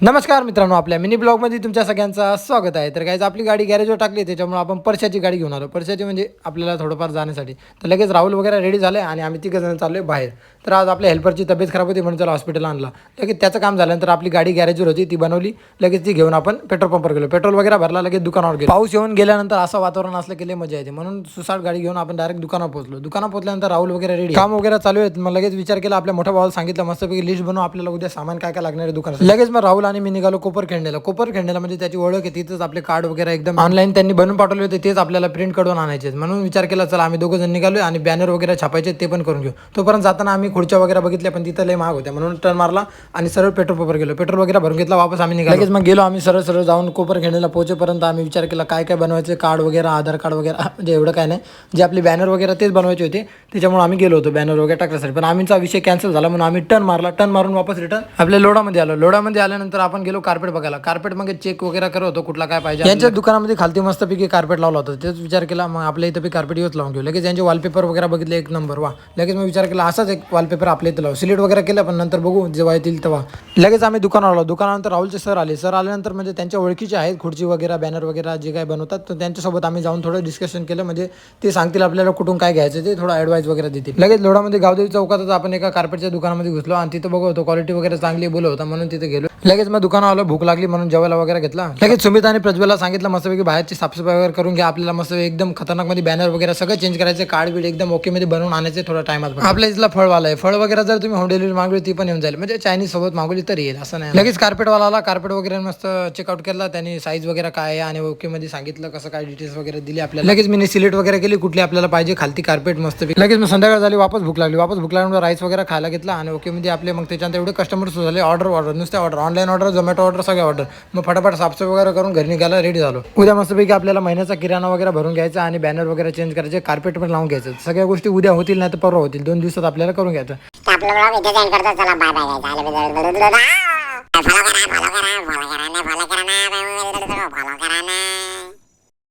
नमस्कार मित्रांनो, आपल्या मिनी ब्लॉगमध्ये तुमच्या सगळ्यांचं स्वागत आहे. तर गाईज आपली गाडी गॅरेजवर टाकली, त्याच्यामुळे आपण परशाची गाडी घेऊन आलो. परशाची म्हणजे आपल्याला थोडंफार जाण्यासाठी. तर लगेच राहुल वगैरे रेडी झाले आणि आम्ही तिघंजण चाललो बाहेर. तर आज आपल्या हेल्परची तब्येत खराब होती म्हणून त्याला हॉस्पिटलला आणला. लगेच त्याचं काम झाल्यानंतर आपली गाडी गॅरेजवर होती, ती बनवली. लगेच ती घेऊन आपण पेट्रोल पंपवर गेलो. पेट्रोल वगैरे भरला, लगेच दुकानावर गेलो. पाऊस येऊन गेल्यानंतर असं वातावरण असलं की लय मजा येते, म्हणून सुसाट गाडी घेऊन आपण डायरेक्ट दुकानावर पोहोचलो. दुकानावर पोहोचल्यानंतर राहुल वगैरे रेडी, काम वगैरे चालू आहेत. मग लगेच विचार केला, आपल्या मोठ्या भावाला सांगितलं मस्तपैकी लिस्ट बनव, आपल्याला उद्या सामान काय काय लागणार आहे दुकानात. लगेच मग राहुल आणि मी निघालो कोपरखेंड्याला म्हणजे त्याची ओळख आहे, तिथंच आपले कार्ड वगैरे एकदम ऑनलाईन त्यांनी बनवून पाठवले होते, तेच आपल्याला प्रिंट काढून आणायचे. म्हणून विचार केला चला आम्ही दोघं जण निघालो आणि बॅनर वगैरे छापायचे ते पण करून घेऊ. तोपर्यंत जाताना आम्ही खुर्च्या वगैरे बघितल्या, पण तिथं लय महाग होत्या, म्हणून टर्न मारला आणि सरळ पेट्रोल पंपवर गेलो. पेट्रोल वगैरे भरून घेतला, वापस आम्ही निघालो. लगेच मग गेलो आम्ही सरळ जाऊन कोपरखेंड्याला पोहोचेपर्यंत आम्ही विचार केला काय काय बनवायचे, कार्ड वगैरे आधार कार्ड वगैरे म्हणजे एवढं काय नाही, जे आपले बॅनर वगैरे तेच बनवायचे होते. त्याच्यामुळे आम्ही गेलो होतो बॅनर वगैरे टाकण्यासाठी, पण आम्हीचा विषय कॅन्सल झाला म्हणून आम्ही टर्न मारून वापस रिटर्न आपल्या लोडामध्ये आलो. लोडामध्ये आल्यानंतर आपण गेलो कार्पेट बघायला. कार्पेट मग चेक वगैरे करत होतो कुठला काय पाहिजे. यांच्या दुकानामध्ये खालती मस्तपैकी कार्पेट लावला होता, तेच विचार केला मग आपल्या इथं कार्पेट येऊच लावून घेऊ. लगेच यांचे वॉलपेपर वगैरे बघितले, एक नंबर वा. लगेच मग विचार केला असाच एक वॉलपेपर आपल्या इथं लावू. सिलेक्ट वगैरे केलं, पण नंतर बघू जेव्हा येतील तेव्हा. लगेच आम्ही दुकानावर आलो. दुकानानंतर राहुलचे सर आल्यानंतर म्हणजे त्यांच्या ओळखीचे आहेत, खुर्ची वगैरे बॅनर वगैरे जे काय बनवतात, तर त्यांच्यासोबत आम्ही जाऊन थोडं डिस्कशन केलं, म्हणजे ते सांगतील आपल्याला कुठून काय घ्यायचं, ते थोडं ॲडवाईस वगैरे देतील. लगेच लोडामध्ये गावदेवी चौकातच आपण एका कार्पेटच्या दुकानामध्ये घुसलो आणि तिथं बघू होतो क्वालिटी वगैरे चांगली बोलत होता, म्हणून तिथे गेलो. लगेच मग दुकानावर आलो, भूक लागली म्हणून जेवायला वगैरे घेतला. लगेच सुमित आणि प्रज्वलला सांगितलं मस्तपैकी बाहेरची साफसफाई वगैरे करून घ्या, आपल्याला मस्त एकदम खतरनाक मध्ये बॅनर वगैरे सगळं चेंज करायचं, कार्ड बीड एकदम ओके मध्ये बनवून आणायचे थोडा टाइमात. आपल्या इथला फळवाला आहे, फळ वगैरे जर तुम्ही होम डिलिव्हरी मागवली ती पण येऊन जाईल, म्हणजे चायनीज सोबत मागवली तरी येईल असं नाही. लगेच कार्पेटवाला आला, कार्पेट वगैरे मस्त चेकआउट केला त्यांनी, साईज वगैरे काय आहे आणि ओके मध्ये सांगितलं कसं काय डिटेल्स वगैरे दिली आपल्याला. लगेच मी सिलेक्ट वगैरे केली कुठली आपल्याला पाहिजे, खालती कार्पेट मस्त. लगेच मग संध्याकाळ झाली, वापस भूक लागल्यानंतर राईस वगैरे खायला घेतला आणि ओके मध्ये आपले मग त्याच्यानंतर एवढे कस्टमर झाले, ऑर्डर नुसते order, online order, Zomato order, सगळे ऑर्डर. मग फटाफट साफसफाई वगैरे करून घरी निघायला रेडी झालो. उद्या मस्तपैकी आपल्याला महिन्याचा किराणा वगैरे भरून घ्यायचा आणि बॅनर वगैरे चेंज करायचे, कार्पेट पण लावून घ्यायचं. सगळ्या गोष्टी उद्या होतील नाही तर परवा होतील, 2 दिवसात आपल्याला करून घ्यायचं. फॉलो करा